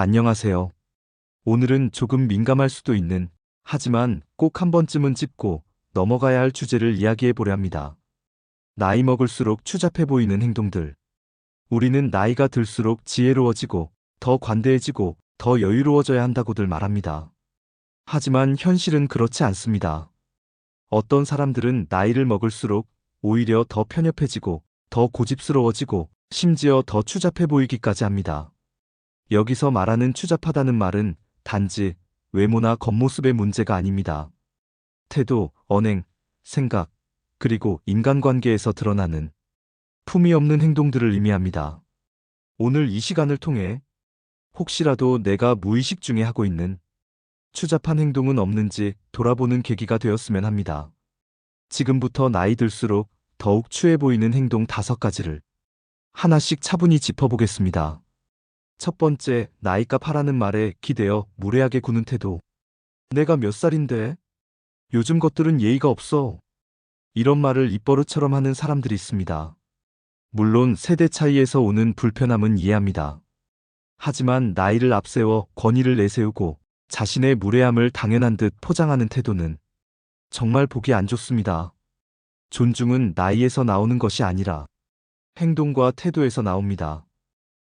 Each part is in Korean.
안녕하세요. 오늘은 조금 민감할 수도 있는, 하지만 꼭 한 번쯤은 짚고 넘어가야 할 주제를 이야기해 보려 합니다. 나이 먹을수록 추잡해 보이는 행동들. 우리는 나이가 들수록 지혜로워지고, 더 관대해지고, 더 여유로워져야 한다고들 말합니다. 하지만 현실은 그렇지 않습니다. 어떤 사람들은 나이를 먹을수록 오히려 더 편협해지고, 더 고집스러워지고, 심지어 더 추잡해 보이기까지 합니다. 여기서 말하는 추잡하다는 말은 단지 외모나 겉모습의 문제가 아닙니다. 태도, 언행, 생각, 그리고 인간관계에서 드러나는 품위 없는 행동들을 의미합니다. 오늘 이 시간을 통해 혹시라도 내가 무의식 중에 하고 있는 추잡한 행동은 없는지 돌아보는 계기가 되었으면 합니다. 지금부터 나이 들수록 더욱 추해 보이는 행동 5가지를 하나씩 차분히 짚어보겠습니다. 첫 번째, 나이값 하라는 말에 기대어 무례하게 구는 태도. 내가 몇 살인데? 요즘 것들은 예의가 없어. 이런 말을 입버릇처럼 하는 사람들이 있습니다. 물론 세대 차이에서 오는 불편함은 이해합니다. 하지만 나이를 앞세워 권위를 내세우고 자신의 무례함을 당연한 듯 포장하는 태도는 정말 보기 안 좋습니다. 존중은 나이에서 나오는 것이 아니라 행동과 태도에서 나옵니다.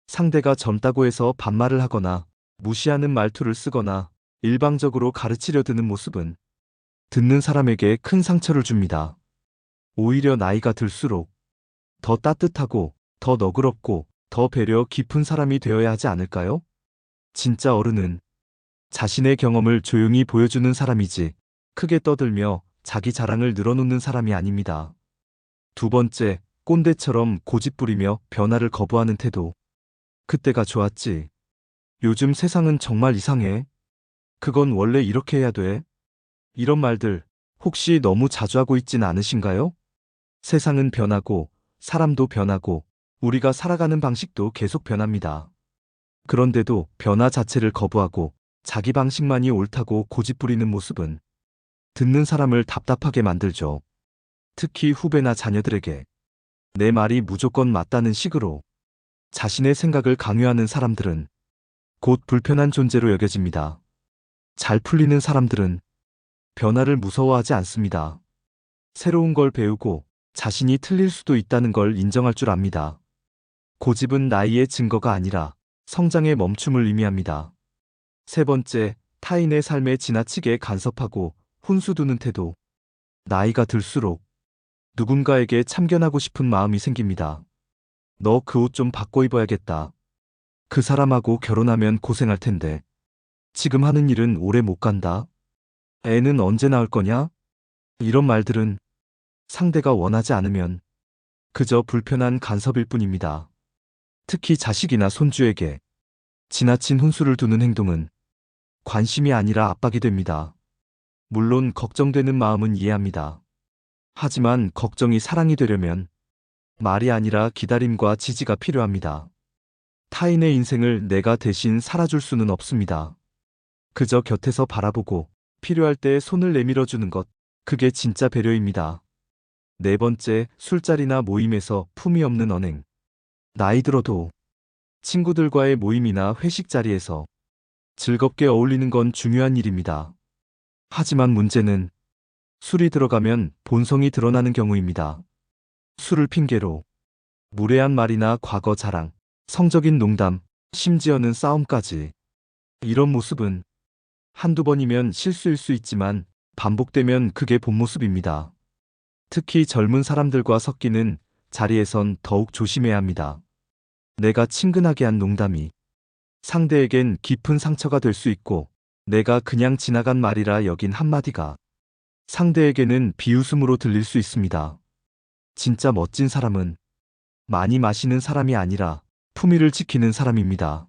상대가 젊다고 해서 반말을 하거나 무시하는 말투를 쓰거나 일방적으로 가르치려 드는 모습은 듣는 사람에게 큰 상처를 줍니다. 오히려 나이가 들수록 더 따뜻하고 더 너그럽고 더 배려 깊은 사람이 되어야 하지 않을까요? 진짜 어른은 자신의 경험을 조용히 보여주는 사람이지 크게 떠들며 자기 자랑을 늘어놓는 사람이 아닙니다. 두 번째, 꼰대처럼 고집부리며 변화를 거부하는 태도. 그때가 좋았지. 요즘 세상은 정말 이상해. 그건 원래 이렇게 해야 돼. 이런 말들 혹시 너무 자주 하고 있진 않으신가요? 세상은 변하고 사람도 변하고 우리가 살아가는 방식도 계속 변합니다. 그런데도 변화 자체를 거부하고 자기 방식만이 옳다고 고집부리는 모습은 듣는 사람을 답답하게 만들죠. 특히 후배나 자녀들에게 내 말이 무조건 맞다는 식으로 자신의 생각을 강요하는 사람들은 곧 불편한 존재로 여겨집니다. 잘 풀리는 사람들은 변화를 무서워하지 않습니다. 새로운 걸 배우고 자신이 틀릴 수도 있다는 걸 인정할 줄 압니다. 고집은 나이의 증거가 아니라 성장의 멈춤을 의미합니다. 세 번째, 타인의 삶에 지나치게 간섭하고 훈수 두는 태도. 나이가 들수록 누군가에게 참견하고 싶은 마음이 생깁니다. 너 그 옷 좀 바꿔 입어야겠다. 그 사람하고 결혼하면 고생할 텐데. 지금 하는 일은 오래 못 간다. 애는 언제 낳을 거냐? 이런 말들은 상대가 원하지 않으면 그저 불편한 간섭일 뿐입니다. 특히 자식이나 손주에게 지나친 훈수를 두는 행동은 관심이 아니라 압박이 됩니다. 물론 걱정되는 마음은 이해합니다. 하지만 걱정이 사랑이 되려면 말이 아니라 기다림과 지지가 필요합니다. 타인의 인생을 내가 대신 살아줄 수는 없습니다. 그저 곁에서 바라보고 필요할 때 손을 내밀어 주는 것, 그게 진짜 배려입니다. 네 번째, 술자리나 모임에서 품위 없는 언행. 나이 들어도 친구들과의 모임이나 회식 자리에서 즐겁게 어울리는 건 중요한 일입니다. 하지만 문제는 술이 들어가면 본성이 드러나는 경우입니다. 술을 핑계로 무례한 말이나 과거 자랑, 성적인 농담, 심지어는 싸움까지. 이런 모습은 한두 번이면 실수일 수 있지만 반복되면 그게 본 모습입니다. 특히 젊은 사람들과 섞이는 자리에선 더욱 조심해야 합니다. 내가 친근하게 한 농담이 상대에겐 깊은 상처가 될 수 있고, 내가 그냥 지나간 말이라 여긴 한마디가 상대에게는 비웃음으로 들릴 수 있습니다. 진짜 멋진 사람은 많이 마시는 사람이 아니라 품위를 지키는 사람입니다.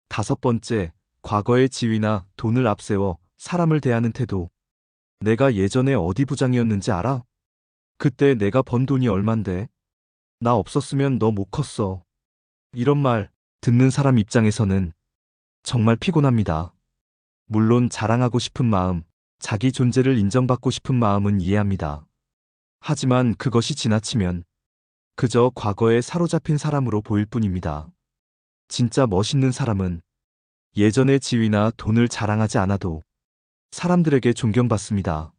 다섯 번째, 과거의 지위나 돈을 앞세워 사람을 대하는 태도. 내가 예전에 어디 부장이었는지 알아? 그때 내가 번 돈이 얼만데? 나 없었으면 너 못 컸어. 이런 말 듣는 사람 입장에서는 정말 피곤합니다. 물론 자랑하고 싶은 마음, 자기 존재를 인정받고 싶은 마음은 이해합니다. 하지만 그것이 지나치면 그저 과거에 사로잡힌 사람으로 보일 뿐입니다. 진짜 멋있는 사람은 예전의 지위나 돈을 자랑하지 않아도 사람들에게 존경받습니다.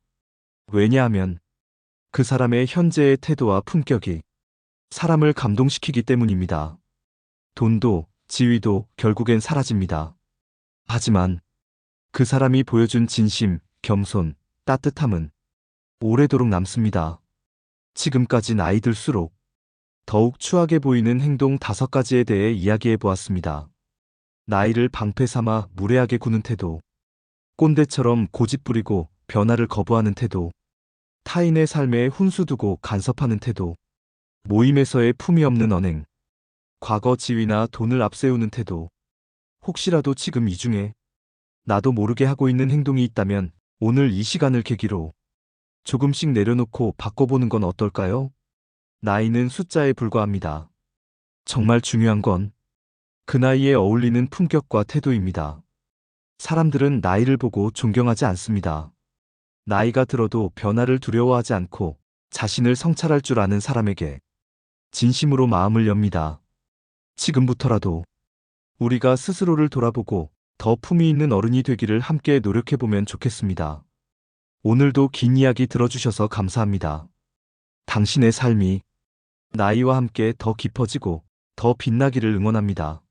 왜냐하면 그 사람의 현재의 태도와 품격이 사람을 감동시키기 때문입니다. 돈도 지위도 결국엔 사라집니다. 하지만 그 사람이 보여준 진심, 겸손, 따뜻함은 오래도록 남습니다. 지금까지 나이 들수록 더욱 추하게 보이는 행동 5가지에 대해 이야기해 보았습니다. 나이를 방패 삼아 무례하게 구는 태도, 꼰대처럼 고집 부리고 변화를 거부하는 태도, 타인의 삶에 훈수 두고 간섭하는 태도, 모임에서의 품위 없는 언행, 과거 지위나 돈을 앞세우는 태도, 혹시라도 지금 이 중에 나도 모르게 하고 있는 행동이 있다면 오늘 이 시간을 계기로 조금씩 내려놓고 바꿔보는 건 어떨까요? 나이는 숫자에 불과합니다. 정말 중요한 건 그 나이에 어울리는 품격과 태도입니다. 사람들은 나이를 보고 존경하지 않습니다. 나이가 들어도 변화를 두려워하지 않고 자신을 성찰할 줄 아는 사람에게 진심으로 마음을 엽니다. 지금부터라도 우리가 스스로를 돌아보고 더 품위 있는 어른이 되기를 함께 노력해보면 좋겠습니다. 오늘도 긴 이야기 들어주셔서 감사합니다. 당신의 삶이 나이와 함께 더 깊어지고 더 빛나기를 응원합니다.